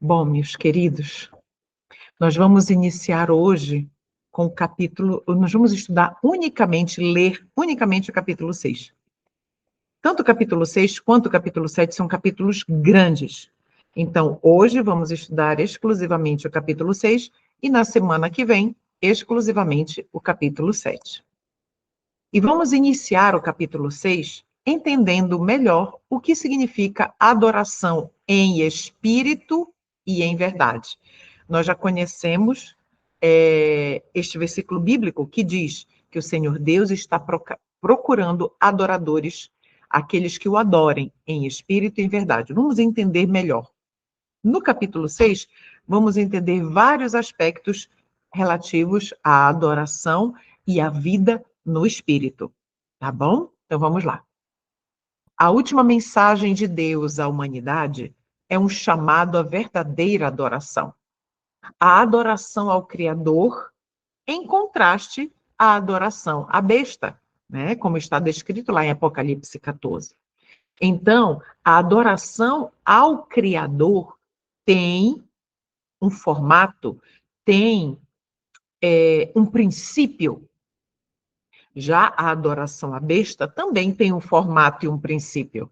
Bom, meus queridos, nós vamos iniciar hoje com o capítulo, nós vamos estudar ler unicamente o capítulo 6. Tanto o capítulo 6 quanto o capítulo 7 são capítulos grandes. Então, hoje vamos estudar exclusivamente o capítulo 6 e na semana que vem, exclusivamente o capítulo 7. E vamos iniciar o capítulo 6 entendendo melhor o que significa adoração em espírito e em verdade. Nós já conhecemos este versículo bíblico que diz que o Senhor Deus está procurando adoradores, aqueles que o adorem em espírito e em verdade. Vamos entender melhor. No capítulo 6, vamos entender vários aspectos relativos à adoração e à vida no espírito. Tá bom? Então vamos lá. A última mensagem de Deus à humanidade é um chamado à verdadeira adoração. A adoração ao Criador, em contraste à adoração à besta, né? Como está descrito lá em Apocalipse 14. Então, a adoração ao Criador tem um formato, tem um princípio. Já a adoração à besta também tem um formato e um princípio.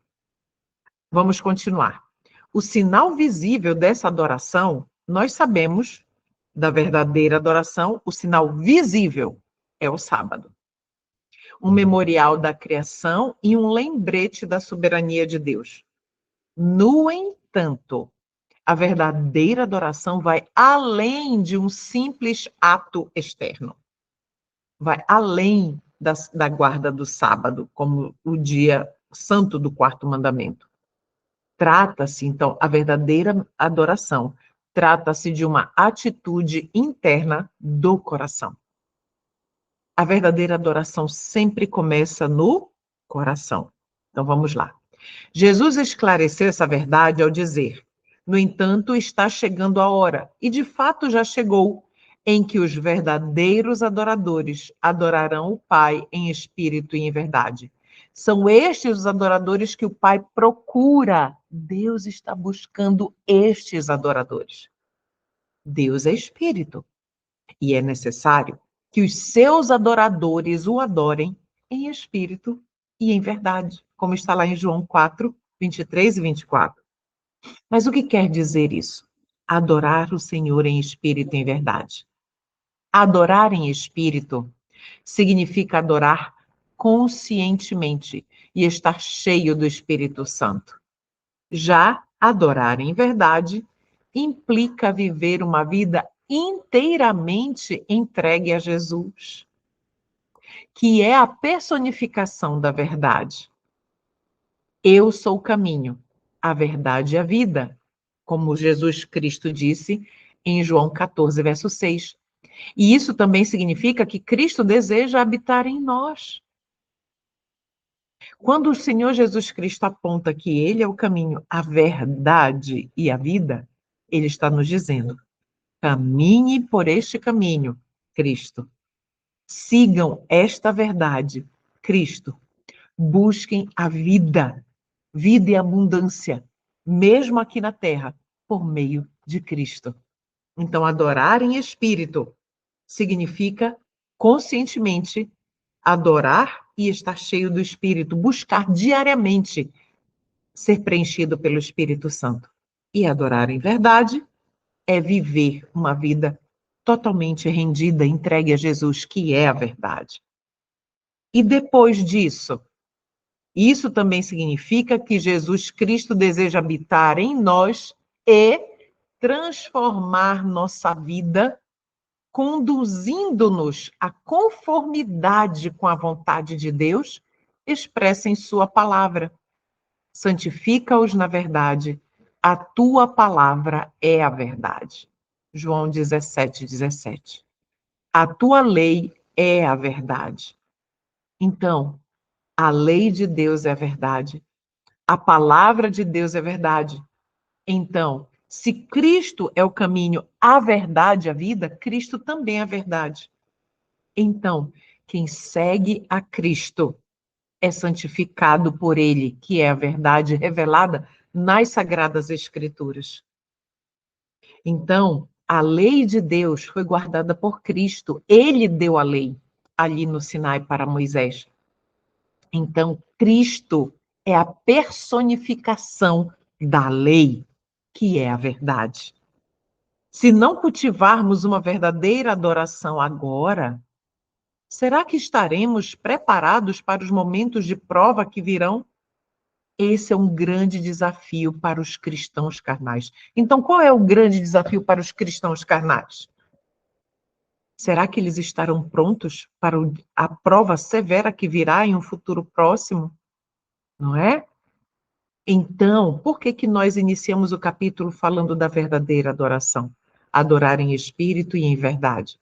Vamos continuar. O sinal visível dessa adoração, nós sabemos da verdadeira adoração, o sinal visível é o sábado. Um memorial da criação e um lembrete da soberania de Deus. No entanto, a verdadeira adoração vai além de um simples ato externo. Vai além da guarda do sábado, como o dia santo do quarto mandamento. Trata-se, então, a verdadeira adoração, trata-se de uma atitude interna do coração. A verdadeira adoração sempre começa no coração. Então, vamos lá. Jesus esclareceu essa verdade ao dizer: no entanto, está chegando a hora, e de fato já chegou, em que os verdadeiros adoradores adorarão o Pai em espírito e em verdade. São estes os adoradores que o Pai procura. Deus está buscando estes adoradores. Deus é espírito, e é necessário que os seus adoradores o adorem em espírito e em verdade, como está lá em João 4, 23 e 24. Mas o que quer dizer isso? Adorar o Senhor em espírito e em verdade. Adorar em espírito significa adorar conscientemente e estar cheio do Espírito Santo. Já adorar em verdade implica viver uma vida inteiramente entregue a Jesus, que é a personificação da verdade. Eu sou o caminho, a verdade e a vida, como Jesus Cristo disse em João 14, verso 6. E isso também significa que Cristo deseja habitar em nós. Quando o Senhor Jesus Cristo aponta que Ele é o caminho, a verdade e a vida, Ele está nos dizendo: caminhe por este caminho, Cristo. Sigam esta verdade, Cristo. Busquem a vida, vida e abundância, mesmo aqui na terra, por meio de Cristo. Então, adorar em espírito significa conscientemente adorar e estar cheio do Espírito, buscar diariamente ser preenchido pelo Espírito Santo. E adorar em verdade é viver uma vida totalmente rendida, entregue a Jesus, que é a verdade. E depois disso, isso também significa que Jesus Cristo deseja habitar em nós e transformar nossa vida, conduzindo-nos à conformidade com a vontade de Deus, expressa em sua palavra. Santifica-os na verdade, a tua palavra é a verdade. João 17, 17. A tua lei é a verdade. Então, a lei de Deus é a verdade. A palavra de Deus é verdade. Então, se Cristo é o caminho, a verdade, a vida, Cristo também é a verdade. Então, quem segue a Cristo é santificado por Ele, que é a verdade revelada nas Sagradas Escrituras. Então, a lei de Deus foi guardada por Cristo. Ele deu a lei ali no Sinai para Moisés. Então, Cristo é a personificação da lei, que é a verdade. Se não cultivarmos uma verdadeira adoração agora, será que estaremos preparados para os momentos de prova que virão? Esse é um grande desafio para os cristãos carnais. Então, qual é o grande desafio para os cristãos carnais? Será que eles estarão prontos para a prova severa que virá em um futuro próximo? Não é? Então, por que que nós iniciamos o capítulo falando da verdadeira adoração? Adorar em espírito e em verdade.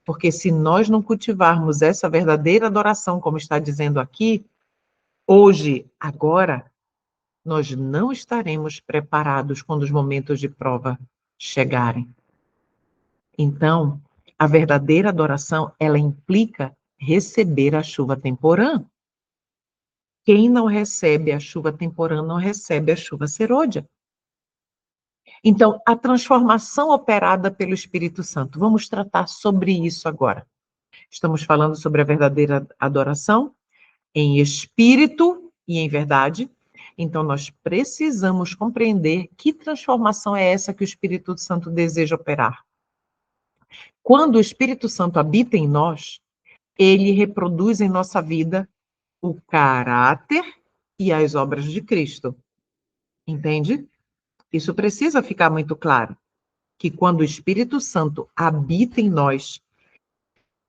Porque se nós não cultivarmos essa verdadeira adoração, como está dizendo aqui, hoje, agora, nós não estaremos preparados quando os momentos de prova chegarem. Então, a verdadeira adoração, ela implica receber a chuva temporã. Quem não recebe a chuva temporã não recebe a chuva serôdia. Então, a transformação operada pelo Espírito Santo. Vamos tratar sobre isso agora. Estamos falando sobre a verdadeira adoração em espírito e em verdade. Então, nós precisamos compreender que transformação é essa que o Espírito Santo deseja operar. Quando o Espírito Santo habita em nós, ele reproduz em nossa vida o caráter e as obras de Cristo. Entende? Isso precisa ficar muito claro, que quando o Espírito Santo habita em nós,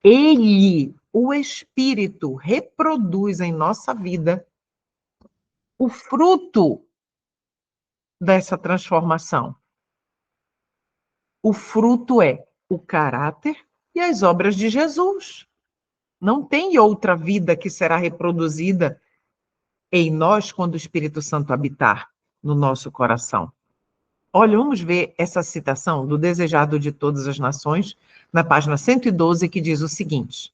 ele, o Espírito, reproduz em nossa vida o fruto dessa transformação. O fruto é o caráter e as obras de Jesus. Não tem outra vida que será reproduzida em nós quando o Espírito Santo habitar no nosso coração. Olha, vamos ver essa citação do Desejado de Todas as Nações, na página 112, que diz o seguinte: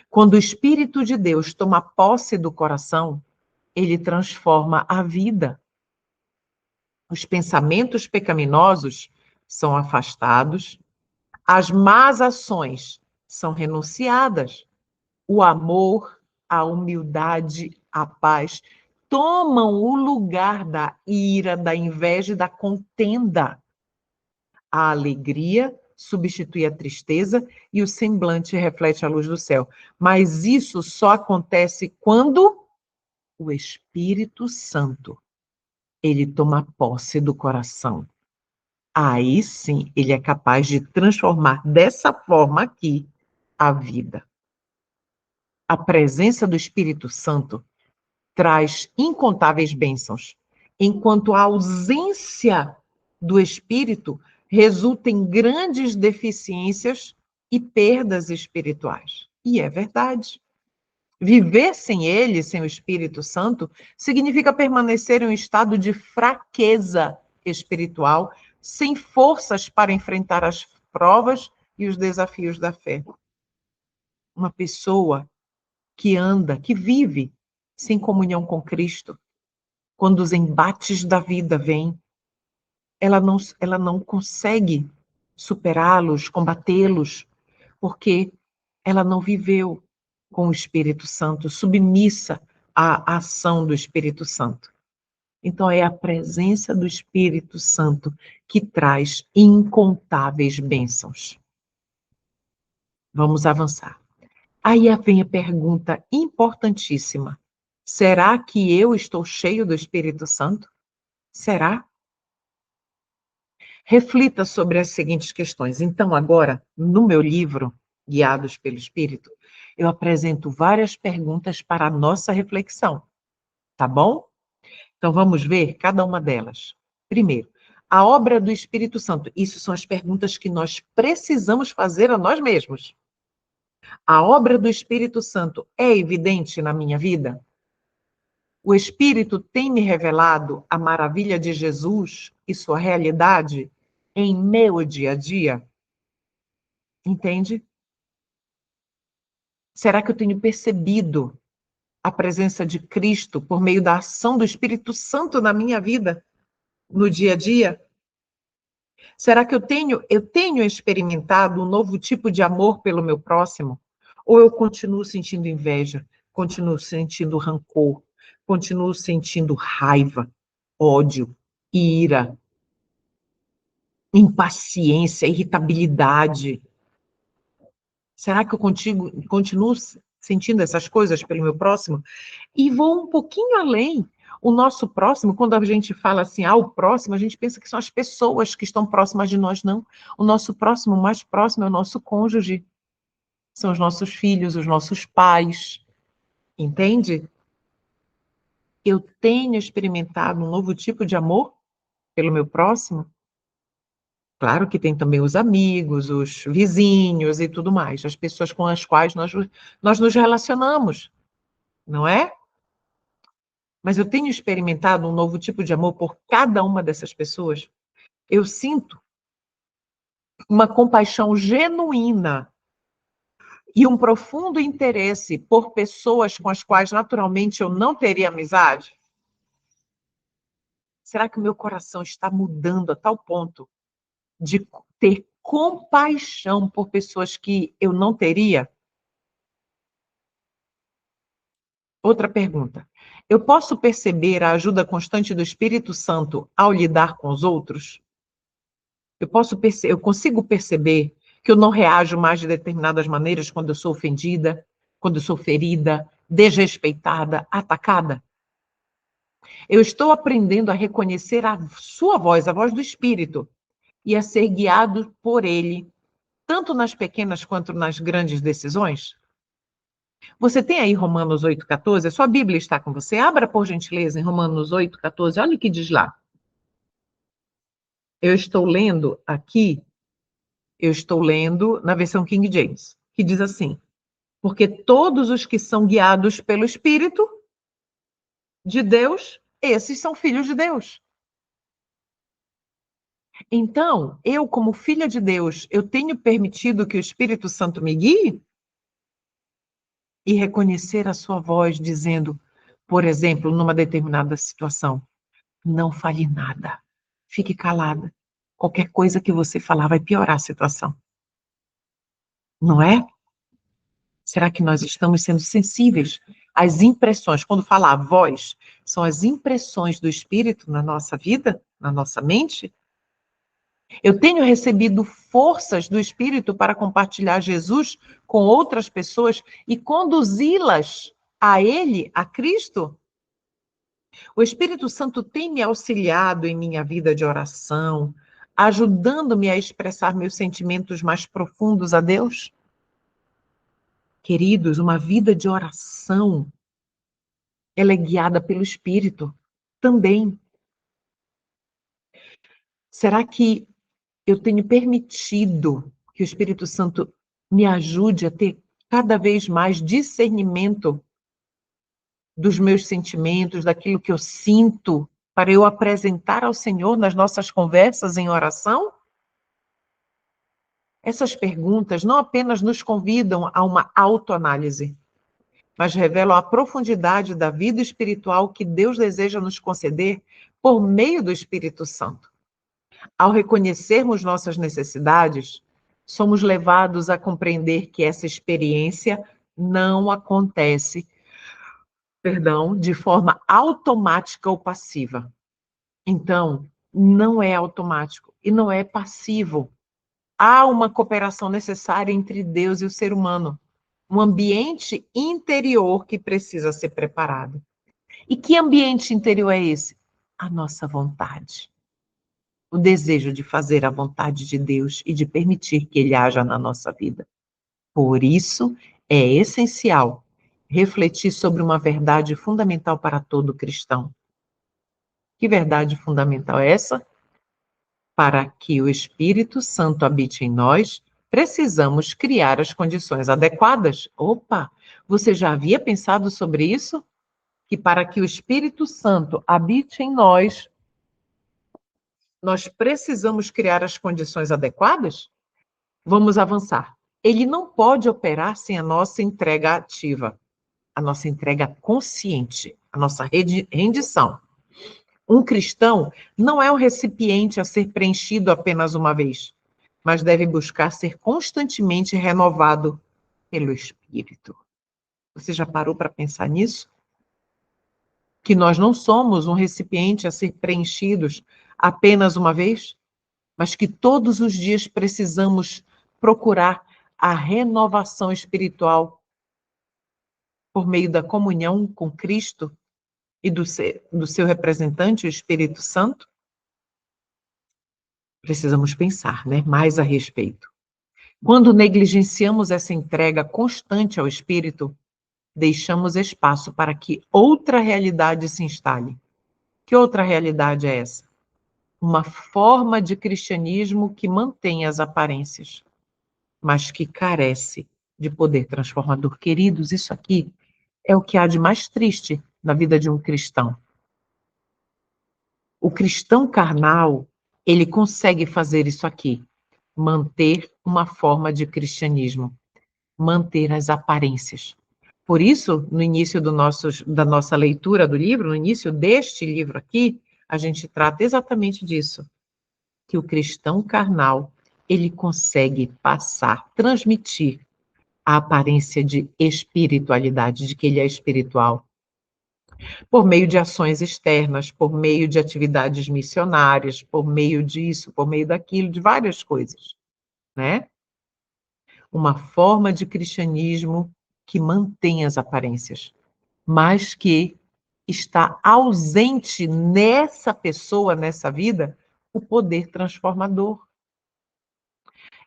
quando o Espírito de Deus toma posse do coração, ele transforma a vida. Os pensamentos pecaminosos são afastados, as más ações são renunciadas, o amor, a humildade, a paz tomam o lugar da ira, da inveja e da contenda. A alegria substitui a tristeza e o semblante reflete a luz do céu. Mas isso só acontece quando o Espírito Santo, ele toma posse do coração. Aí sim, ele é capaz de transformar dessa forma aqui a vida. A presença do Espírito Santo traz incontáveis bênçãos, enquanto a ausência do Espírito resulta em grandes deficiências e perdas espirituais. E é verdade. Viver sem ele, sem o Espírito Santo, significa permanecer em um estado de fraqueza espiritual, sem forças para enfrentar as provas e os desafios da fé. Uma pessoa que anda, que vive sem comunhão com Cristo, quando os embates da vida vêm, ela não consegue superá-los, combatê-los, porque ela não viveu com o Espírito Santo, submissa à ação do Espírito Santo. Então, é a presença do Espírito Santo que traz incontáveis bênçãos. Vamos avançar. Aí vem a pergunta importantíssima. Será que eu estou cheio do Espírito Santo? Será? Reflita sobre as seguintes questões. Então, agora, no meu livro, Guiados pelo Espírito, eu apresento várias perguntas para a nossa reflexão, tá bom? Então, vamos ver cada uma delas. Primeiro, a obra do Espírito Santo. Isso são as perguntas que nós precisamos fazer a nós mesmos. A obra do Espírito Santo é evidente na minha vida? O Espírito tem me revelado a maravilha de Jesus e sua realidade em meu dia a dia? Entende? Será que eu tenho percebido a presença de Cristo por meio da ação do Espírito Santo na minha vida, no dia a dia? Será que eu tenho experimentado um novo tipo de amor pelo meu próximo? Ou eu continuo sentindo inveja, continuo sentindo rancor, continuo sentindo raiva, ódio, ira, impaciência, irritabilidade? Será que eu continuo sentindo essas coisas pelo meu próximo? E vou um pouquinho além. O nosso próximo, quando a gente fala assim, o próximo, a gente pensa que são as pessoas que estão próximas de nós, não. O nosso próximo, mais próximo, é o nosso cônjuge. São os nossos filhos, os nossos pais. Entende? Eu tenho experimentado um novo tipo de amor pelo meu próximo. Claro que tem também os amigos, os vizinhos e tudo mais, as pessoas com as quais nós nos relacionamos, não é? Mas eu tenho experimentado um novo tipo de amor por cada uma dessas pessoas. Eu sinto uma compaixão genuína e um profundo interesse por pessoas com as quais naturalmente eu não teria amizade. Será que o meu coração está mudando a tal ponto de ter compaixão por pessoas que eu não teria? Outra pergunta. Eu posso perceber a ajuda constante do Espírito Santo ao lidar com os outros? Eu consigo perceber que eu não reajo mais de determinadas maneiras quando eu sou ofendida, quando eu sou ferida, desrespeitada, atacada? Eu estou aprendendo a reconhecer a sua voz, a voz do Espírito, e a ser guiado por ele, tanto nas pequenas quanto nas grandes decisões? Você tem aí Romanos 8,14? A sua Bíblia está com você? Abra, por gentileza, em Romanos 8,14. Olha o que diz lá. Eu estou lendo aqui, eu estou lendo na versão King James, que diz assim: porque todos os que são guiados pelo Espírito de Deus, esses são filhos de Deus. Então, eu, como filha de Deus, eu tenho permitido que o Espírito Santo me guie? E reconhecer a sua voz dizendo, por exemplo, numa determinada situação, não fale nada, fique calada. Qualquer coisa que você falar vai piorar a situação. Não é? Será que nós estamos sendo sensíveis às impressões? Quando fala a voz, são as impressões do Espírito na nossa vida, na nossa mente? Eu tenho recebido forças do Espírito para compartilhar Jesus com outras pessoas e conduzi-las a Ele, a Cristo? O Espírito Santo tem me auxiliado em minha vida de oração, ajudando-me a expressar meus sentimentos mais profundos a Deus? Queridos, uma vida de oração, ela é guiada pelo Espírito também. Será que eu tenho permitido que o Espírito Santo me ajude a ter cada vez mais discernimento dos meus sentimentos, daquilo que eu sinto, para eu apresentar ao Senhor nas nossas conversas em oração? Essas perguntas não apenas nos convidam a uma autoanálise, mas revelam a profundidade da vida espiritual que Deus deseja nos conceder por meio do Espírito Santo. Ao reconhecermos nossas necessidades, somos levados a compreender que essa experiência não acontece, de forma automática ou passiva. Então, não é automático e não é passivo. Há uma cooperação necessária entre Deus e o ser humano, um ambiente interior que precisa ser preparado. E que ambiente interior é esse? A nossa vontade. O desejo de fazer a vontade de Deus e de permitir que Ele haja na nossa vida. Por isso, é essencial refletir sobre uma verdade fundamental para todo cristão. Que verdade fundamental é essa? Para que o Espírito Santo habite em nós, precisamos criar as condições adequadas. Opa, você já havia pensado sobre isso? Que para que o Espírito Santo habite em nós precisamos criar as condições adequadas? Vamos avançar. Ele não pode operar sem a nossa entrega ativa, a nossa entrega consciente, a nossa rendição. Um cristão não é um recipiente a ser preenchido apenas uma vez, mas deve buscar ser constantemente renovado pelo Espírito. Você já parou para pensar nisso? Que nós não somos um recipiente a ser preenchidos apenas uma vez, mas que todos os dias precisamos procurar a renovação espiritual por meio da comunhão com Cristo e do seu representante, o Espírito Santo? Precisamos pensar, né, mais a respeito. Quando negligenciamos essa entrega constante ao Espírito, deixamos espaço para que outra realidade se instale. Que outra realidade é essa? Uma forma de cristianismo que mantém as aparências, mas que carece de poder transformador. Queridos, isso aqui é o que há de mais triste na vida de um cristão. O cristão carnal, ele consegue fazer isso aqui, manter uma forma de cristianismo, manter as aparências. Por isso, no início da nossa leitura do livro, no início deste livro aqui, a gente trata exatamente disso, que o cristão carnal, ele consegue passar, transmitir a aparência de espiritualidade, de que ele é espiritual, por meio de ações externas, por meio de atividades missionárias, por meio disso, por meio daquilo, de várias coisas, né? Uma forma de cristianismo que mantém as aparências, mas que está ausente nessa pessoa, nessa vida, o poder transformador.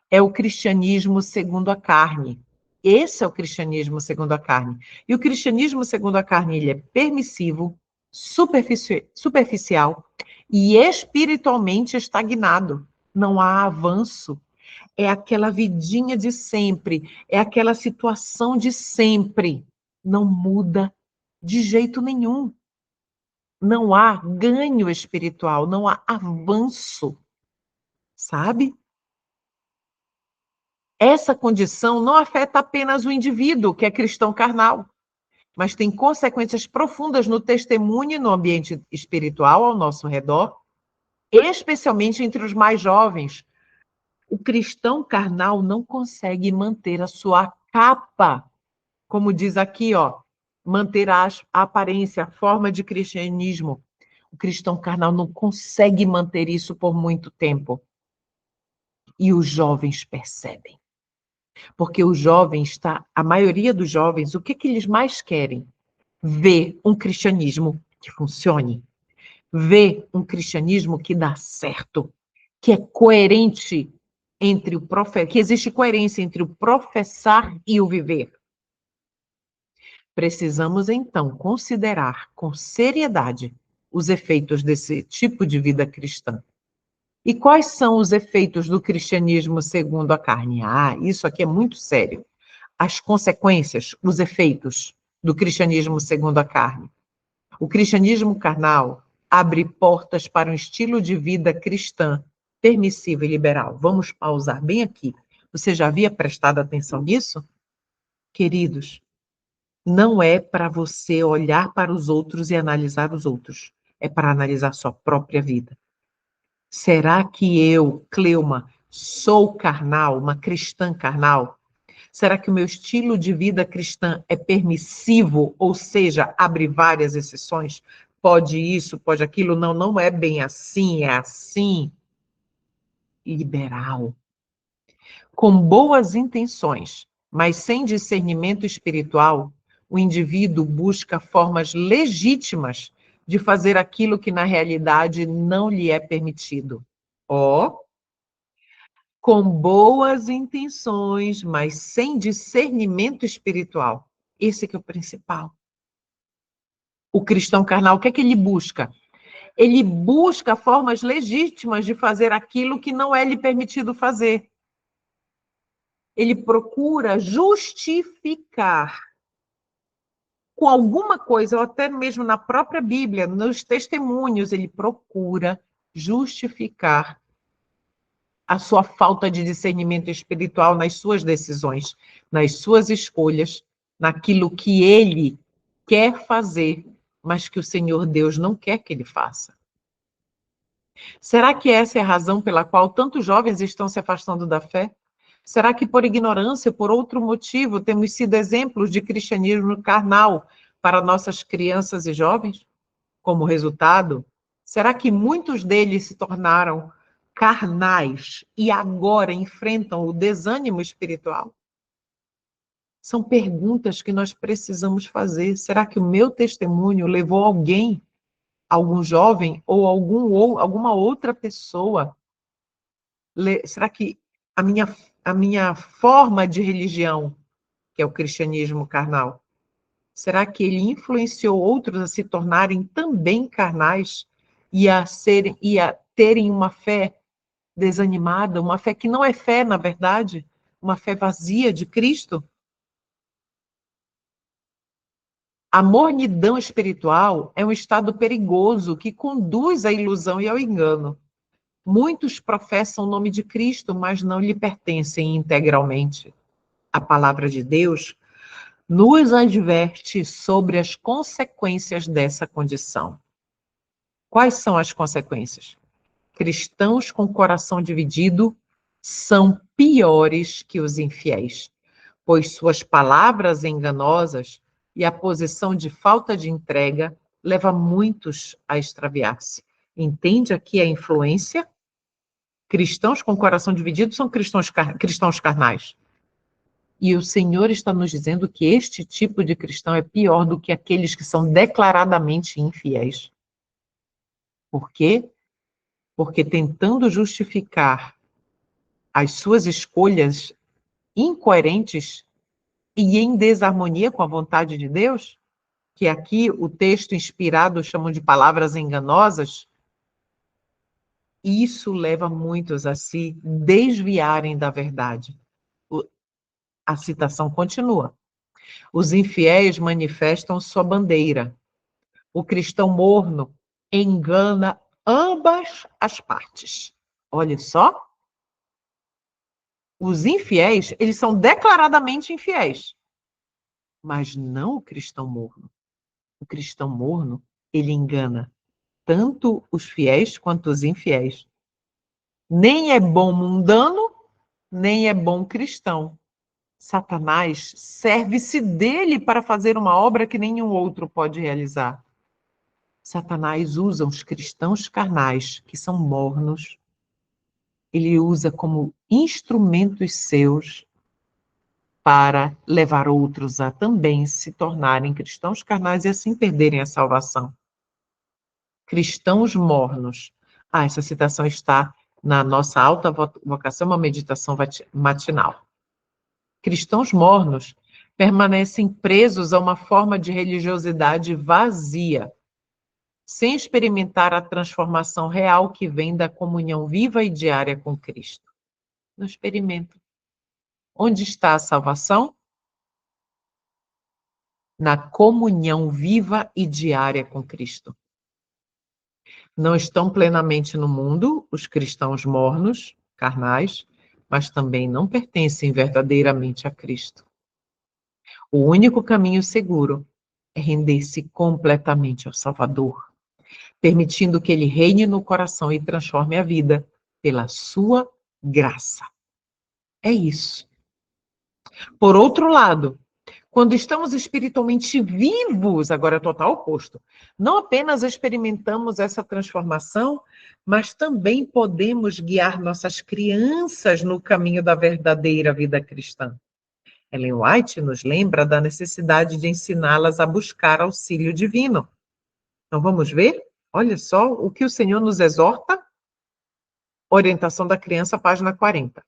É o cristianismo segundo a carne. Esse é o cristianismo segundo a carne. E o cristianismo segundo a carne, ele é permissivo, superficial e espiritualmente estagnado. Não há avanço. É aquela vidinha de sempre, é aquela situação de sempre. Não muda de jeito nenhum. Não há ganho espiritual, não há avanço, sabe? Essa condição não afeta apenas o indivíduo, que é cristão carnal, mas tem consequências profundas no testemunho e no ambiente espiritual ao nosso redor, especialmente entre os mais jovens. O cristão carnal não consegue manter a sua capa, como diz aqui, ó, manter a aparência, a forma de cristianismo. O cristão carnal não consegue manter isso por muito tempo. E os jovens percebem. Porque o jovem está, a maioria dos jovens, o que eles mais querem? Ver um cristianismo que funcione, ver um cristianismo que dá certo, que é coerente entre que existe coerência entre o professar e o viver. Precisamos, então, considerar com seriedade os efeitos desse tipo de vida cristã. E quais são os efeitos do cristianismo segundo a carne? Ah, isso aqui é muito sério. As consequências, os efeitos do cristianismo segundo a carne. O cristianismo carnal abre portas para um estilo de vida cristã permissivo e liberal. Vamos pausar bem aqui. Você já havia prestado atenção nisso? Queridos, não é para você olhar para os outros e analisar os outros. É para analisar sua própria vida. Será que eu, Cleuma, sou carnal, uma cristã carnal? Será que o meu estilo de vida cristã é permissivo, ou seja, abre várias exceções? Pode isso, pode aquilo? Não, não é bem assim, é assim. Liberal. Com boas intenções, mas sem discernimento espiritual, o indivíduo busca formas legítimas de fazer aquilo que na realidade não lhe é permitido. Ó, com boas intenções, mas sem discernimento espiritual. Esse que é o principal. O cristão carnal, o que é que ele busca? Ele busca formas legítimas de fazer aquilo que não é lhe permitido fazer. Ele procura justificar com alguma coisa, ou até mesmo na própria Bíblia, nos testemunhos, ele procura justificar a sua falta de discernimento espiritual nas suas decisões, nas suas escolhas, naquilo que ele quer fazer, mas que o Senhor Deus não quer que ele faça. Será que essa é a razão pela qual tantos jovens estão se afastando da fé? Será que por ignorância, por outro motivo, temos sido exemplos de cristianismo carnal para nossas crianças e jovens? Como resultado, será que muitos deles se tornaram carnais e agora enfrentam o desânimo espiritual? São perguntas que nós precisamos fazer. Será que o meu testemunho levou alguém, algum jovem ou alguma outra pessoa? Será que a minha forma de religião, que é o cristianismo carnal, será que ele influenciou outros a se tornarem também carnais e a terem uma fé desanimada, uma fé que não é fé, na verdade, uma fé vazia de Cristo? A mornidão espiritual é um estado perigoso que conduz à ilusão e ao engano. Muitos professam o nome de Cristo, mas não lhe pertencem integralmente. A palavra de Deus nos adverte sobre as consequências dessa condição. Quais são as consequências? Cristãos com coração dividido são piores que os infiéis, pois suas palavras enganosas e a posição de falta de entrega leva muitos a extraviar-se. Entende aqui a influência? Cristãos com coração dividido são cristãos carnais. E o Senhor está nos dizendo que este tipo de cristão é pior do que aqueles que são declaradamente infiéis. Por quê? Porque tentando justificar as suas escolhas incoerentes e em desarmonia com a vontade de Deus, que aqui o texto inspirado chamam de palavras enganosas, isso leva muitos a se desviarem da verdade. A citação continua. Os infiéis manifestam sua bandeira. O cristão morno engana ambas as partes. Olha só. Os infiéis, eles são declaradamente infiéis, mas não o cristão morno. O cristão morno, ele engana tanto os fiéis quanto os infiéis. Nem é bom mundano, nem é bom cristão. Satanás serve-se dele para fazer uma obra que nenhum outro pode realizar. Satanás usa os cristãos carnais, que são mornos, ele usa como instrumentos seus para levar outros a também se tornarem cristãos carnais e assim perderem a salvação. Cristãos mornos. Essa citação está na nossa alta vocação, uma meditação matinal. Cristãos mornos permanecem presos a uma forma de religiosidade vazia, sem experimentar a transformação real que vem da comunhão viva e diária com Cristo. Não experimentam. Onde está a salvação? Na comunhão viva e diária com Cristo. Não estão plenamente no mundo os cristãos mornos, carnais, mas também não pertencem verdadeiramente a Cristo. O único caminho seguro é render-se completamente ao Salvador, permitindo que Ele reine no coração e transforme a vida pela sua graça. É isso. Por outro lado, quando estamos espiritualmente vivos, agora é total oposto, não apenas experimentamos essa transformação, mas também podemos guiar nossas crianças no caminho da verdadeira vida cristã. Ellen White nos lembra da necessidade de ensiná-las a buscar auxílio divino. Então vamos ver? Olha só o que o Senhor nos exorta. Orientação da criança, página 40.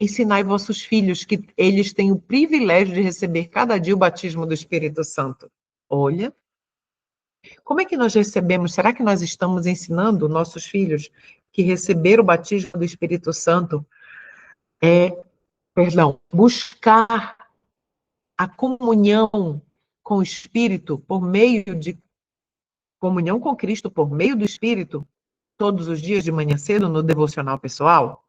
Ensinai vossos filhos que eles têm o privilégio de receber cada dia o batismo do Espírito Santo. Olha, como é que nós recebemos? Será que nós estamos ensinando nossos filhos que receber o batismo do Espírito Santo buscar a comunhão com o Espírito por meio de comunhão com Cristo por meio do Espírito todos os dias de manhã cedo no devocional pessoal?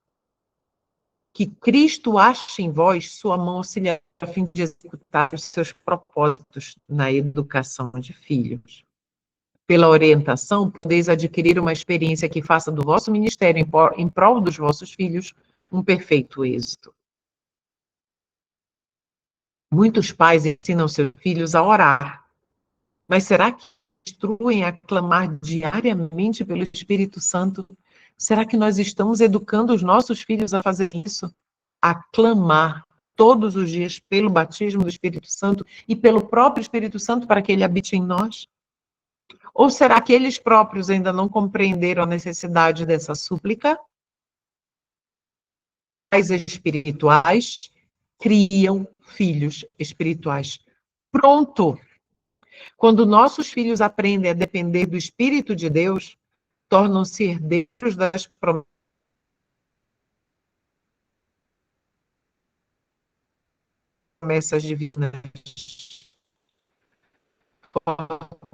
Que Cristo ache em vós sua mão auxiliar a fim de executar os seus propósitos na educação de filhos. Pela orientação, podeis adquirir uma experiência que faça do vosso ministério em prol dos vossos filhos um perfeito êxito. Muitos pais ensinam seus filhos a orar, mas será que instruem a clamar diariamente pelo Espírito Santo? Será que nós estamos educando os nossos filhos a fazer isso? A clamar todos os dias pelo batismo do Espírito Santo e pelo próprio Espírito Santo para que ele habite em nós? Ou será que eles próprios ainda não compreenderam a necessidade dessa súplica? Pais espirituais criam filhos espirituais. Pronto! Quando nossos filhos aprendem a depender do Espírito de Deus, tornam-se herdeiros das promessas divinas,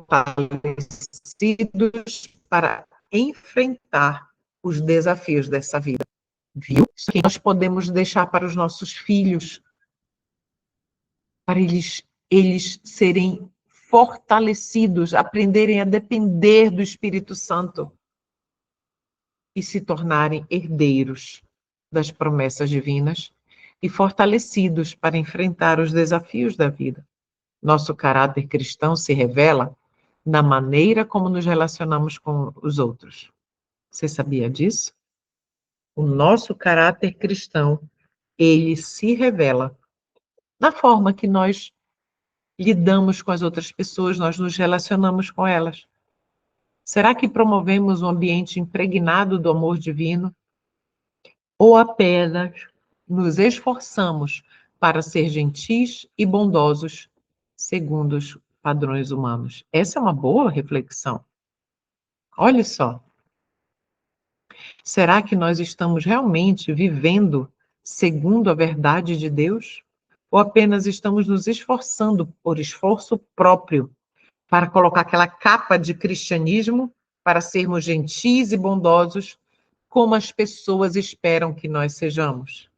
fortalecidos para enfrentar os desafios dessa vida. Viu? Isso que nós podemos deixar para os nossos filhos, para eles serem fortalecidos, aprenderem a depender do Espírito Santo e se tornarem herdeiros das promessas divinas e fortalecidos para enfrentar os desafios da vida. Nosso caráter cristão se revela na maneira como nos relacionamos com os outros. Você sabia disso? O nosso caráter cristão, ele se revela na forma que nós lidamos com as outras pessoas, nós nos relacionamos com elas. Será que promovemos um ambiente impregnado do amor divino? Ou apenas nos esforçamos para ser gentis e bondosos, segundo os padrões humanos? Essa é uma boa reflexão. Olha só. Será que nós estamos realmente vivendo segundo a verdade de Deus? Ou apenas estamos nos esforçando por esforço próprio para colocar aquela capa de cristianismo para sermos gentis e bondosos, como as pessoas esperam que nós sejamos?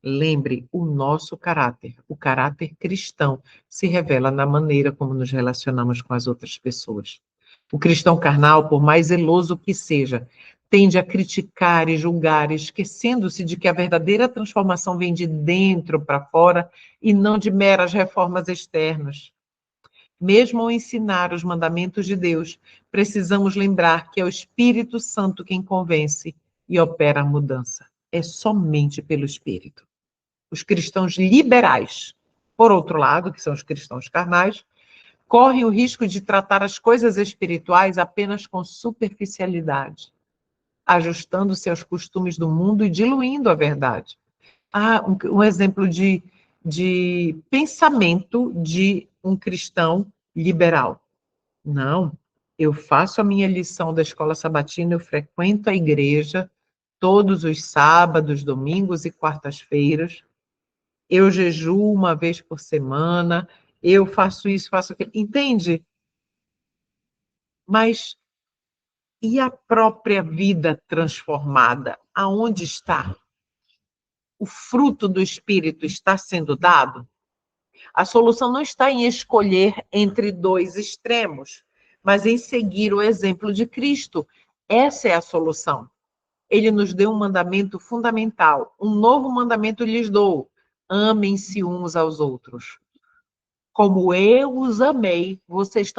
Lembre, o nosso caráter, o caráter cristão, se revela na maneira como nos relacionamos com as outras pessoas. O cristão carnal, por mais zeloso que seja, tende a criticar e julgar, esquecendo-se de que a verdadeira transformação vem de dentro para fora e não de meras reformas externas. Mesmo ao ensinar os mandamentos de Deus, precisamos lembrar que é o Espírito Santo quem convence e opera a mudança. É somente pelo Espírito. Os cristãos liberais, por outro lado, que são os cristãos carnais, correm o risco de tratar as coisas espirituais apenas com superficialidade, ajustando-se aos costumes do mundo e diluindo a verdade. Um exemplo de pensamento de um cristão liberal. Não, eu faço a minha lição da escola sabatina, eu frequento a igreja todos os sábados, domingos e quartas-feiras, eu jejuo uma vez por semana, eu faço isso, faço aquilo. Entende? Mas e a própria vida transformada? Aonde está? O fruto do Espírito está sendo dado? A solução não está em escolher entre dois extremos, mas em seguir o exemplo de Cristo. Essa é a solução. Ele nos deu um mandamento fundamental. Um novo mandamento lhes dou: amem-se uns aos outros. Como eu os amei, vocês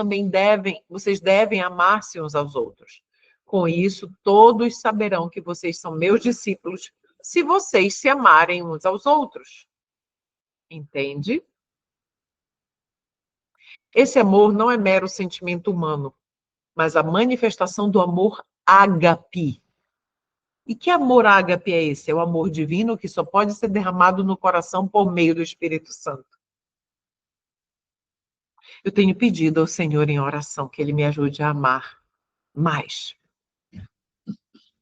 devem amar-se uns aos outros. Com isso, todos saberão que vocês são meus discípulos, se vocês se amarem uns aos outros. Entende? Esse amor não é mero sentimento humano, mas a manifestação do amor ágape. E que amor ágape é esse? É o amor divino que só pode ser derramado no coração por meio do Espírito Santo. Eu tenho pedido ao Senhor em oração que Ele me ajude a amar mais.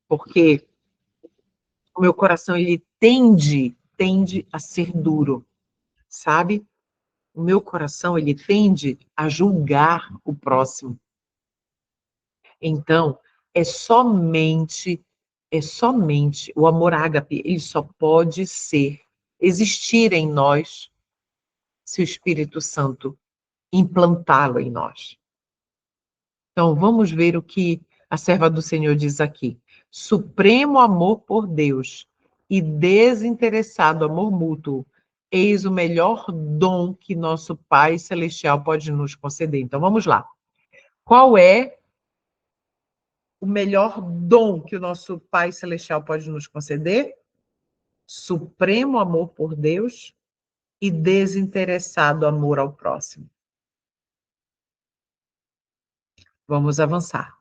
Porque o meu coração, ele tende a ser duro, sabe? O meu coração, ele tende a julgar o próximo. Então, é somente o amor ágape, ele só pode existir em nós, se o Espírito Santo implantá-lo em nós. Então, vamos ver o que a serva do Senhor diz aqui. Supremo amor por Deus e desinteressado amor mútuo, eis o melhor dom que nosso Pai Celestial pode nos conceder. Então, vamos lá. Qual é o melhor dom que o nosso Pai Celestial pode nos conceder? Supremo amor por Deus e desinteressado amor ao próximo. Vamos avançar.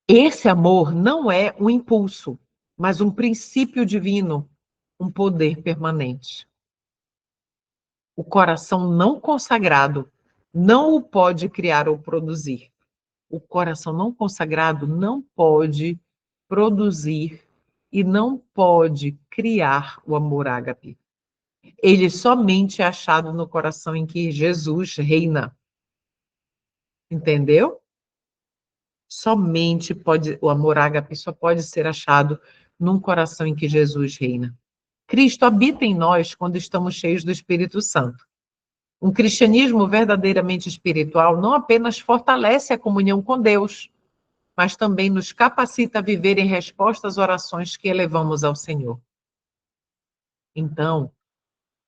Esse amor não é um impulso, mas um princípio divino, um poder permanente. O coração não consagrado não o pode criar ou produzir. O coração não consagrado não pode produzir e não pode criar o amor ágape. Ele somente é achado no coração em que Jesus reina. Entendeu? Somente pode, o amor ágape só pode ser achado num coração em que Jesus reina. Cristo habita em nós quando estamos cheios do Espírito Santo. Um cristianismo verdadeiramente espiritual não apenas fortalece a comunhão com Deus, mas também nos capacita a viver em resposta às orações que elevamos ao Senhor. Então,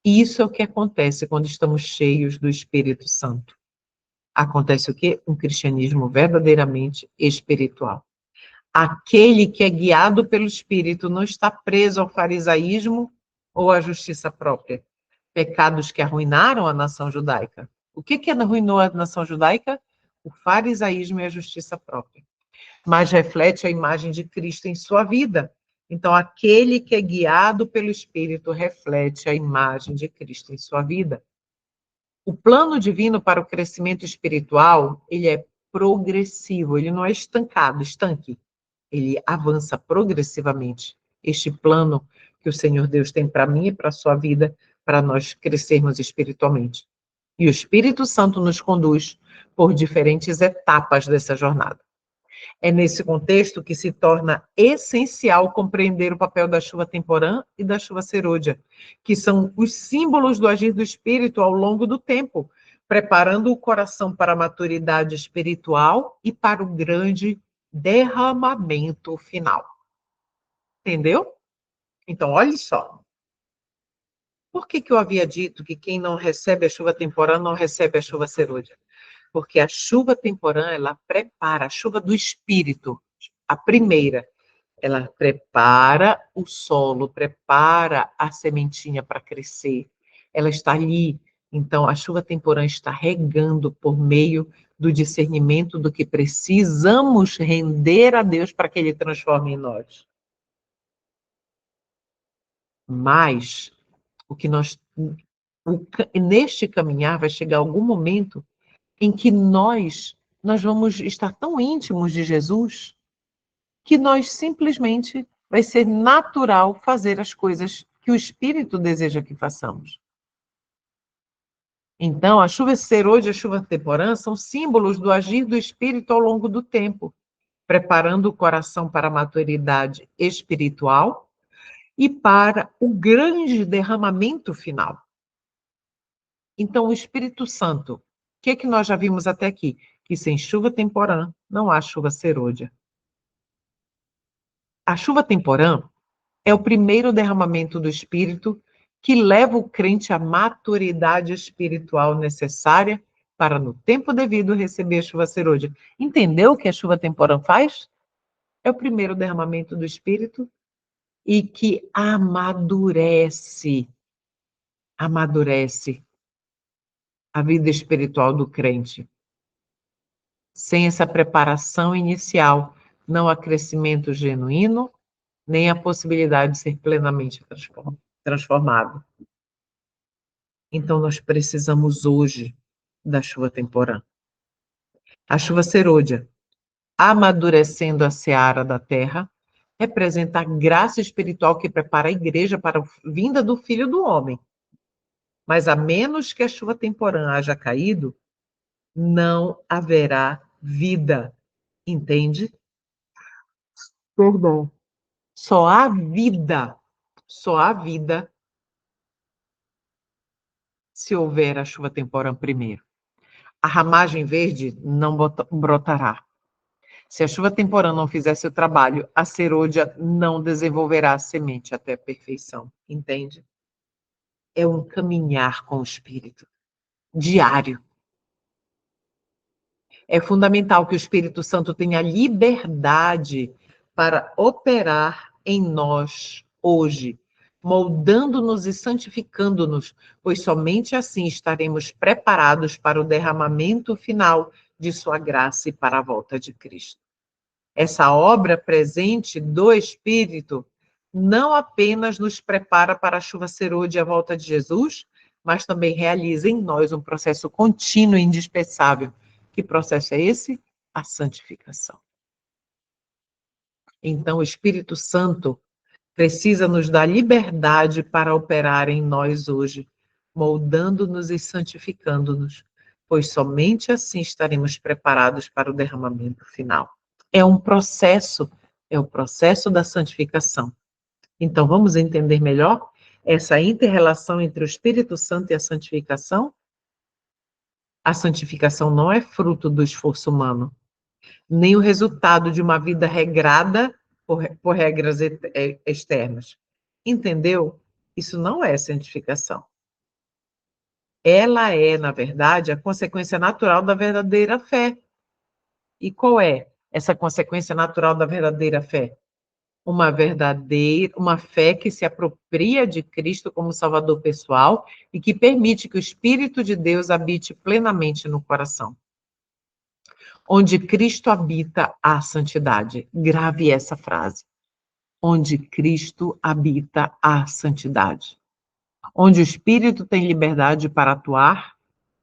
isso é o que acontece quando estamos cheios do Espírito Santo. Acontece o quê? Um cristianismo verdadeiramente espiritual. Aquele que é guiado pelo Espírito não está preso ao farisaísmo ou à justiça própria. Pecados que arruinaram a nação judaica. O que arruinou a nação judaica? O farisaísmo e a justiça própria. Mas reflete a imagem de Cristo em sua vida. Então, aquele que é guiado pelo Espírito reflete a imagem de Cristo em sua vida. O plano divino para o crescimento espiritual, ele é progressivo, ele não é estancado, estanque. Ele avança progressivamente. Este plano que o Senhor Deus tem para mim e para a sua vida, para nós crescermos espiritualmente. E o Espírito Santo nos conduz por diferentes etapas dessa jornada. É nesse contexto que se torna essencial compreender o papel da chuva temporã e da chuva serôdia, que são os símbolos do agir do Espírito ao longo do tempo, preparando o coração para a maturidade espiritual e para o grande derramamento final. Entendeu? Então, olhe só. Por que eu havia dito que quem não recebe a chuva temporã não recebe a chuva serôdia? Porque a chuva temporã, ela prepara, a chuva do Espírito, a primeira, ela prepara o solo, prepara a sementinha para crescer. Ela está ali. Então, a chuva temporã está regando por meio do discernimento do que precisamos render a Deus para que Ele transforme em nós. Mas, neste caminhar vai chegar algum momento em que nós vamos estar tão íntimos de Jesus que nós simplesmente vai ser natural fazer as coisas que o Espírito deseja que façamos. Então, a chuva serôdia e a chuva temporã são símbolos do agir do Espírito ao longo do tempo, preparando o coração para a maturidade espiritual e para o grande derramamento final. Então, o Espírito Santo, o que nós já vimos até aqui? Que sem chuva temporã não há chuva serôdia. A chuva temporã é o primeiro derramamento do Espírito que leva o crente à maturidade espiritual necessária para, no tempo devido, receber a chuva serôdia. Entendeu o que a chuva temporã faz? É o primeiro derramamento do Espírito e que amadurece a vida espiritual do crente. Sem essa preparação inicial, não há crescimento genuíno, nem a possibilidade de ser plenamente transformado. Então, nós precisamos hoje da chuva temporã. A chuva serôdia, amadurecendo a seara da terra, representa a graça espiritual que prepara a igreja para a vinda do Filho do Homem. Mas a menos que a chuva temporã haja caído, não haverá vida. Entende? Perdão. Só há vida se houver a chuva temporã primeiro. a ramagem verde não brotará. Se a chuva temporã não fizer seu trabalho, a serôdia não desenvolverá a semente até a perfeição. Entende? É um caminhar com o Espírito, diário. É fundamental que o Espírito Santo tenha liberdade para operar em nós hoje, moldando-nos e santificando-nos, pois somente assim estaremos preparados para o derramamento final de sua graça e para a volta de Cristo. Essa obra presente do Espírito não apenas nos prepara para a chuva serôdia e a volta de Jesus, mas também realiza em nós um processo contínuo e indispensável. Que processo é esse? A santificação. Então, o Espírito Santo precisa nos dar liberdade para operar em nós hoje, moldando-nos e santificando-nos, pois somente assim estaremos preparados para o derramamento final. É um processo, é o processo da santificação. Então, vamos entender melhor essa inter-relação entre o Espírito Santo e a santificação? A santificação não é fruto do esforço humano, nem o resultado de uma vida regrada por regras externas. Entendeu? Isso não é santificação. Ela é, na verdade, a consequência natural da verdadeira fé. E qual é essa consequência natural da verdadeira fé? Uma fé que se apropria de Cristo como Salvador pessoal e que permite que o Espírito de Deus habite plenamente no coração. Onde Cristo habita, há santidade. Grave essa frase. Onde Cristo habita, há santidade. Onde o Espírito tem liberdade para atuar,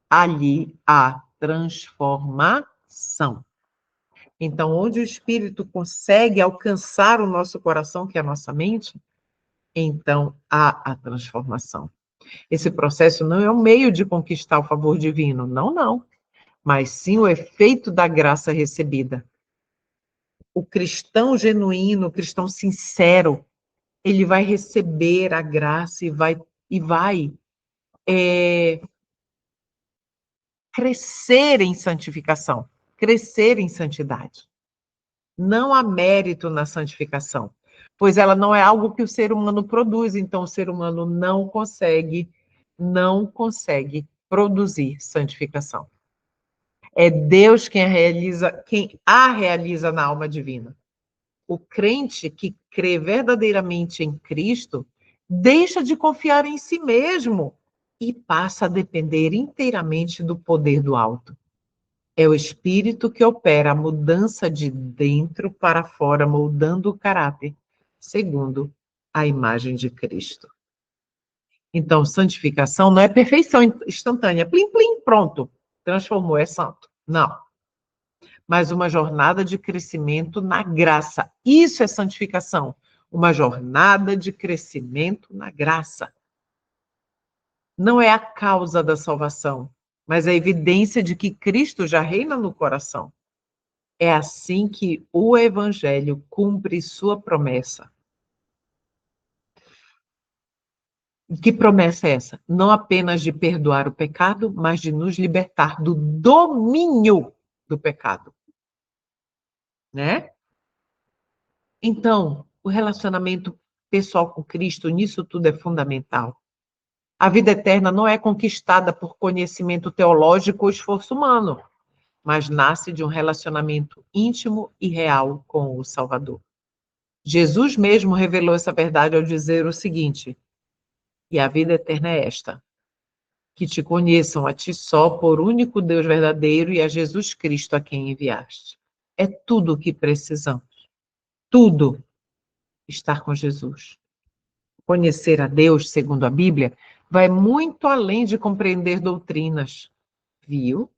ali há transformação. Então, onde o Espírito consegue alcançar o nosso coração, que é a nossa mente, então há a transformação. Esse processo não é um meio de conquistar o favor divino, não, mas sim o efeito da graça recebida. O cristão genuíno, o cristão sincero, ele vai receber a graça e vai crescer em santificação, crescer em santidade. Não há mérito na santificação, pois ela não é algo que o ser humano produz, então o ser humano não consegue produzir santificação. É Deus quem a realiza na alma divina. O crente que crê verdadeiramente em Cristo deixa de confiar em si mesmo e passa a depender inteiramente do poder do alto. É o Espírito que opera a mudança de dentro para fora, moldando o caráter, segundo a imagem de Cristo. Então, santificação não é perfeição instantânea. Plim, plim, pronto. Transformou, é santo. Não. Mas uma jornada de crescimento na graça. Isso é santificação. Uma jornada de crescimento na graça. Não é a causa da salvação, mas a evidência de que Cristo já reina no coração. É assim que o Evangelho cumpre sua promessa. E que promessa é essa? Não apenas de perdoar o pecado, mas de nos libertar do domínio do pecado. Né? Então, o relacionamento pessoal com Cristo, nisso tudo é fundamental. A vida eterna não é conquistada por conhecimento teológico ou esforço humano, mas nasce de um relacionamento íntimo e real com o Salvador. Jesus mesmo revelou essa verdade ao dizer o seguinte: e a vida eterna é esta, que te conheçam a ti só, por único Deus verdadeiro, e a Jesus Cristo a quem enviaste. É tudo o que precisamos. Tudo estar com Jesus. Conhecer a Deus, segundo a Bíblia, vai muito além de compreender doutrinas. Viu?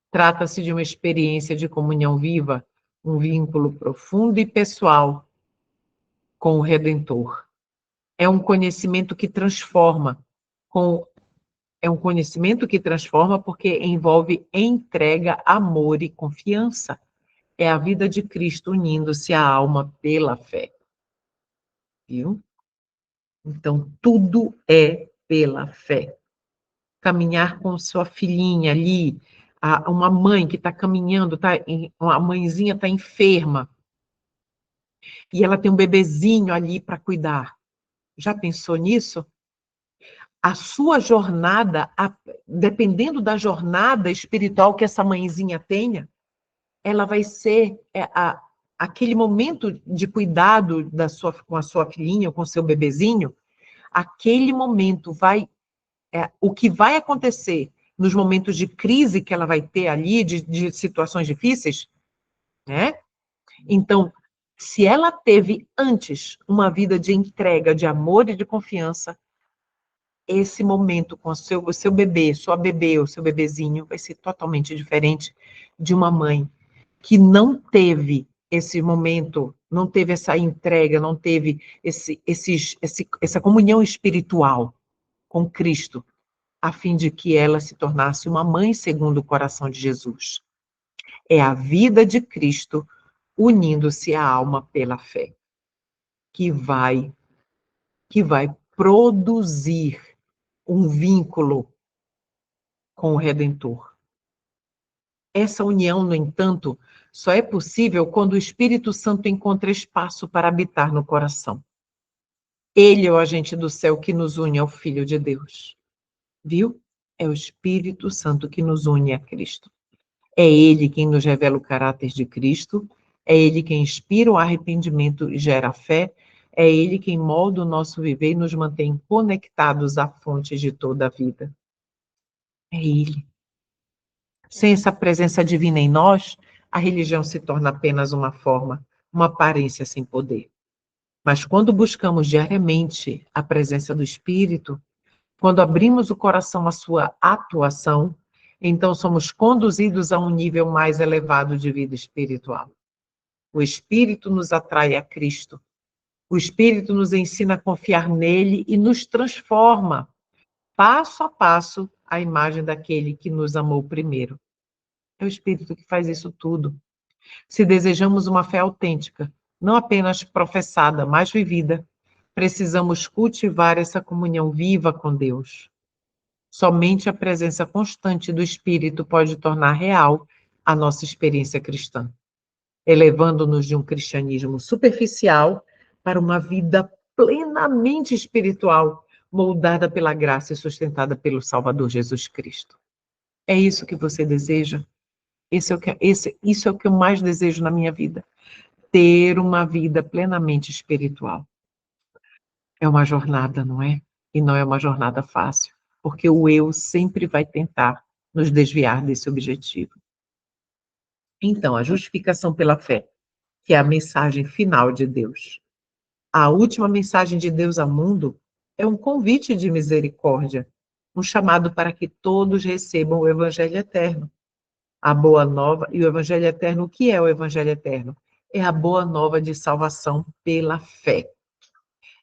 Trata-se de uma experiência de comunhão viva, um vínculo profundo e pessoal com o Redentor. É um conhecimento que transforma, é um conhecimento que transforma porque envolve entrega, amor e confiança. É a vida de Cristo unindo-se à alma pela fé. Viu? Então, tudo é pela fé. caminhar com sua filhinha ali, uma mãe que está caminhando, a mãezinha está enferma, e ela tem um bebezinho ali para cuidar. Já pensou nisso? A sua jornada, dependendo da jornada espiritual que essa mãezinha tenha, ela vai ser aquele momento de cuidado com a sua filhinha, com o seu bebezinho, aquele momento o que vai acontecer nos momentos de crise que ela vai ter ali, de situações difíceis, né? Então, se ela teve antes uma vida de entrega, de amor e de confiança, esse momento com o seu bebê, sua bebê ou seu bebezinho vai ser totalmente diferente de uma mãe que não teve esse momento, não teve essa entrega, não teve essa comunhão espiritual com Cristo, a fim de que ela se tornasse uma mãe segundo o coração de Jesus. É a vida de Cristo unindo-se à alma pela fé, que vai produzir um vínculo com o Redentor. Essa união, no entanto, só é possível quando o Espírito Santo encontra espaço para habitar no coração. Ele é o agente do céu que nos une ao Filho de Deus. Viu? É o Espírito Santo que nos une a Cristo. É Ele quem nos revela o caráter de Cristo, é Ele quem inspira o arrependimento e gera a fé, é Ele quem molda o nosso viver e nos mantém conectados à fonte de toda a vida. É Ele. Sem essa presença divina em nós, a religião se torna apenas uma forma, uma aparência sem poder. Mas quando buscamos diariamente a presença do Espírito, quando abrimos o coração à sua atuação, então somos conduzidos a um nível mais elevado de vida espiritual. O Espírito nos atrai a Cristo. O Espírito nos ensina a confiar nele e nos transforma, passo a passo, à imagem daquele que nos amou primeiro. É o Espírito que faz isso tudo. Se desejamos uma fé autêntica, não apenas professada, mas vivida, precisamos cultivar essa comunhão viva com Deus. Somente a presença constante do Espírito pode tornar real a nossa experiência cristã, elevando-nos de um cristianismo superficial para uma vida plenamente espiritual, moldada pela graça e sustentada pelo Salvador Jesus Cristo. É isso que você deseja? Isso é o que eu mais desejo na minha vida. Ter uma vida plenamente espiritual. É uma jornada, não é? E não é uma jornada fácil, porque o eu sempre vai tentar nos desviar desse objetivo. Então, a justificação pela fé, que é a mensagem final de Deus. A última mensagem de Deus ao mundo é um convite de misericórdia, um chamado para que todos recebam o Evangelho eterno. A boa nova, e o Evangelho eterno, o que é o Evangelho eterno? É a boa nova de salvação pela fé.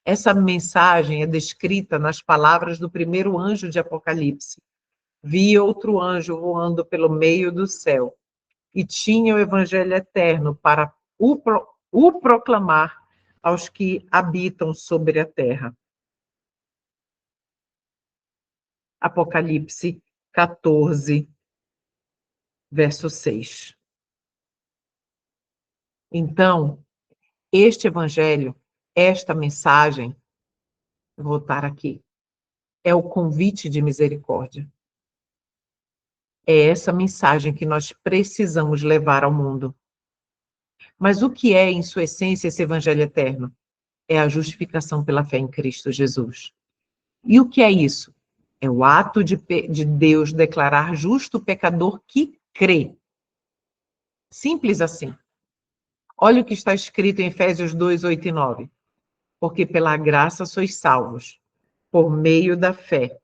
Essa mensagem é descrita nas palavras do primeiro anjo de Apocalipse. Vi outro anjo voando pelo meio do céu, e tinha o Evangelho eterno para o proclamar aos que habitam sobre a terra. Apocalipse 14, verso 6. Então, este Evangelho, esta mensagem, vou voltar aqui, é o convite de misericórdia. É essa mensagem que nós precisamos levar ao mundo. Mas o que é, em sua essência, esse Evangelho eterno? É a justificação pela fé em Cristo Jesus. E o que é isso? É o ato de Deus declarar justo o pecador que crê. Simples assim. Olha o que está escrito em Efésios 2, 8 e 9. Porque pela graça sois salvos, por meio da fé.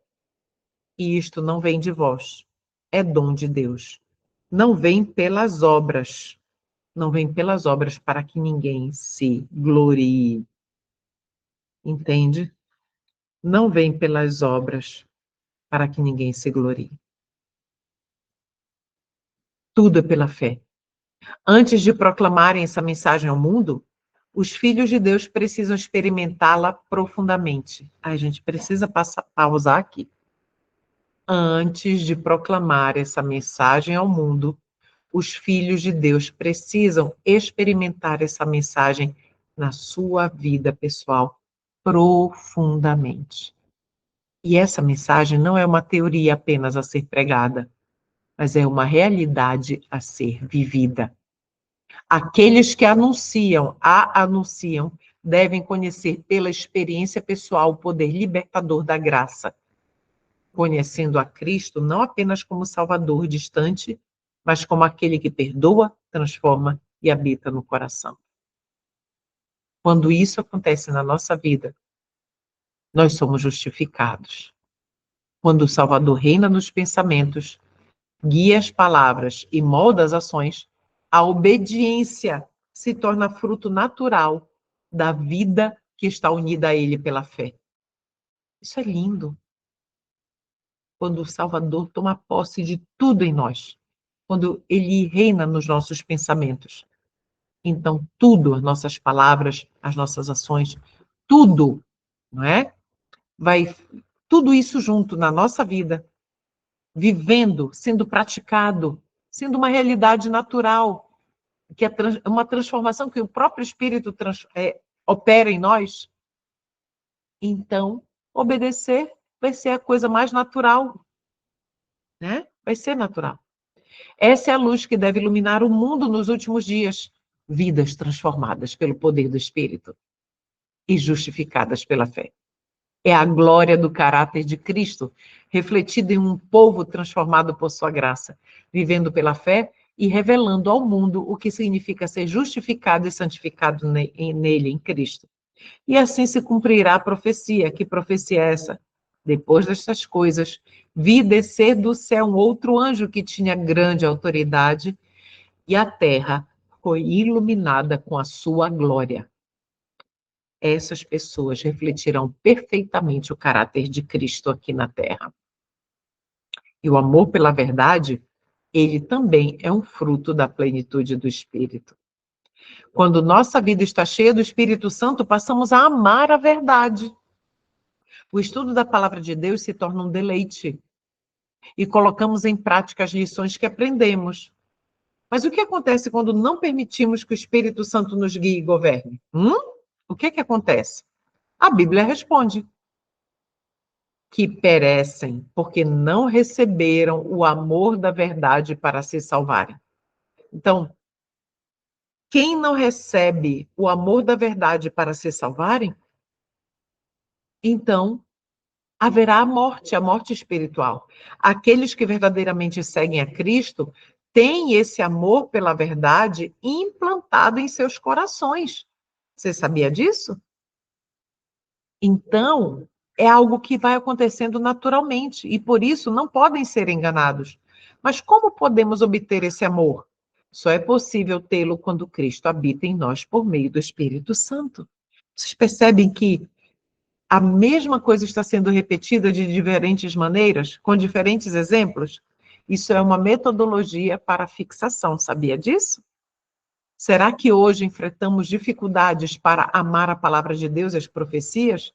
E isto não vem de vós, é dom de Deus. Não vem pelas obras. Não vem pelas obras para que ninguém se glorie. Entende? Não vem pelas obras para que ninguém se glorie. Tudo é pela fé. Antes de proclamarem essa mensagem ao mundo, os filhos de Deus precisam experimentá-la profundamente. A gente precisa pausar aqui. Antes de proclamar essa mensagem ao mundo, os filhos de Deus precisam experimentar essa mensagem na sua vida pessoal profundamente. E essa mensagem não é uma teoria apenas a ser pregada, mas é uma realidade a ser vivida. Aqueles que anunciam, devem conhecer pela experiência pessoal o poder libertador da graça, conhecendo a Cristo não apenas como Salvador distante, mas como aquele que perdoa, transforma e habita no coração. Quando isso acontece na nossa vida, nós somos justificados. Quando o Salvador reina nos pensamentos, guia as palavras e molda as ações, a obediência se torna fruto natural da vida que está unida a Ele pela fé. Isso é lindo. Quando o Salvador toma posse de tudo em nós, quando Ele reina nos nossos pensamentos. Então, tudo, as nossas palavras, as nossas ações, tudo, não é? Tudo isso junto na nossa vida, vivendo, sendo praticado, sendo uma realidade natural, que é uma transformação que o próprio Espírito opera em nós. Então, obedecer vai ser a coisa mais natural, né? Vai ser natural. Essa é a luz que deve iluminar o mundo nos últimos dias. Vidas transformadas pelo poder do Espírito e justificadas pela fé. É a glória do caráter de Cristo, refletida em um povo transformado por sua graça, vivendo pela fé e revelando ao mundo o que significa ser justificado e santificado nele, em Cristo. E assim se cumprirá a profecia. Que profecia é essa? Depois destas coisas, vi descer do céu um outro anjo que tinha grande autoridade, e a terra foi iluminada com a sua glória. Essas pessoas refletirão perfeitamente o caráter de Cristo aqui na terra. E o amor pela verdade, ele também é um fruto da plenitude do Espírito. Quando nossa vida está cheia do Espírito Santo, passamos a amar a verdade. O estudo da palavra de Deus se torna um deleite e colocamos em prática as lições que aprendemos. Mas o que acontece quando não permitimos que o Espírito Santo nos guie e governe? O que acontece? A Bíblia responde que perecem porque não receberam o amor da verdade para se salvarem. Então, quem não recebe o amor da verdade para se salvarem, então haverá a morte espiritual. Aqueles que verdadeiramente seguem a Cristo têm esse amor pela verdade implantado em seus corações. Você sabia disso? Então, é algo que vai acontecendo naturalmente e por isso não podem ser enganados. Mas como podemos obter esse amor? Só é possível tê-lo quando Cristo habita em nós por meio do Espírito Santo. Vocês percebem que a mesma coisa está sendo repetida de diferentes maneiras, com diferentes exemplos? Isso é uma metodologia para fixação, sabia disso? Será que hoje enfrentamos dificuldades para amar a palavra de Deus e as profecias?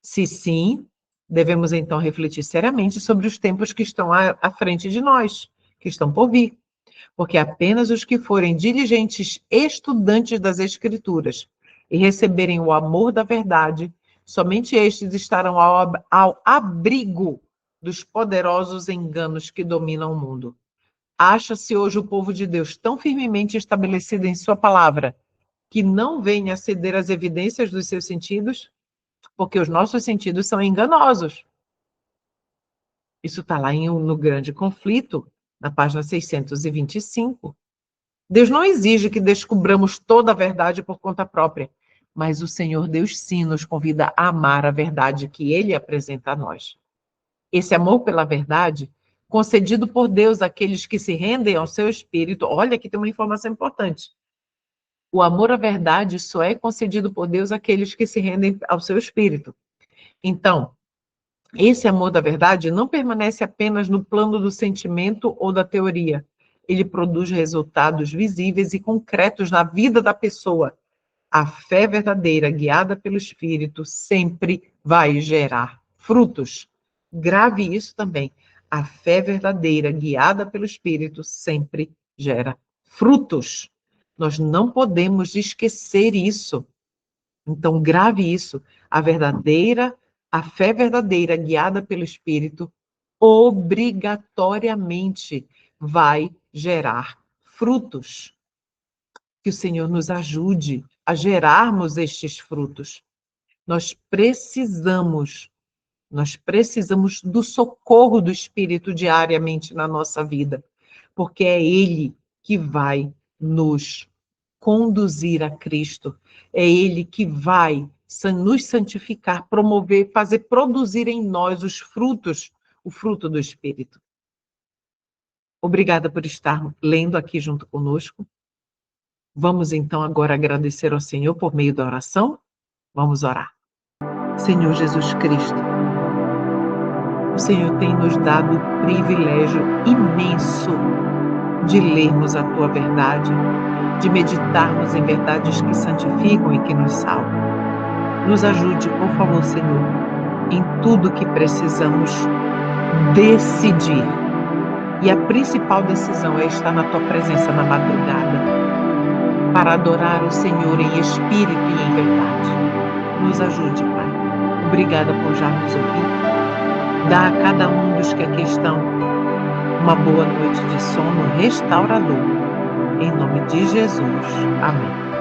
Se sim, devemos então refletir seriamente sobre os tempos que estão à frente de nós, que estão por vir. Porque apenas os que forem diligentes estudantes das Escrituras e receberem o amor da verdade, somente estes estarão ao abrigo dos poderosos enganos que dominam o mundo. Acha-se hoje o povo de Deus tão firmemente estabelecido em sua palavra que não vem a ceder às evidências dos seus sentidos? Porque os nossos sentidos são enganosos. Isso está lá no Grande Conflito, na página 625. Deus não exige que descubramos toda a verdade por conta própria, mas o Senhor Deus sim nos convida a amar a verdade que Ele apresenta a nós. Esse amor pela verdade, concedido por Deus àqueles que se rendem ao seu Espírito, olha, aqui tem uma informação importante. O amor à verdade só é concedido por Deus àqueles que se rendem ao seu Espírito. Então, esse amor da verdade não permanece apenas no plano do sentimento ou da teoria. Ele produz resultados visíveis e concretos na vida da pessoa. A fé verdadeira, guiada pelo Espírito, sempre vai gerar frutos. Grave isso também. A fé verdadeira, guiada pelo Espírito, sempre gera frutos. Nós não podemos esquecer isso. Então, grave isso. A fé verdadeira, guiada pelo Espírito, obrigatoriamente vai gerar frutos. Que o Senhor nos ajude a gerarmos estes frutos. Nós precisamos do socorro do Espírito diariamente na nossa vida, porque é Ele que vai nos conduzir a Cristo, é Ele que vai nos santificar, promover, fazer produzir em nós os frutos, o fruto do Espírito. Obrigada por estar lendo aqui junto conosco. Vamos então agora agradecer ao Senhor por meio da oração? Vamos orar. Senhor Jesus Cristo, o Senhor tem nos dado o privilégio imenso de lermos a Tua verdade, de meditarmos em verdades que santificam e que nos salvam. Nos ajude, por favor, Senhor, em tudo que precisamos decidir. E a principal decisão é estar na Tua presença na madrugada, para adorar o Senhor em espírito e em verdade. Nos ajude, Pai. Obrigada por já nos ouvir. Dá a cada um dos que aqui estão uma boa noite de sono restaurador. Em nome de Jesus. Amém.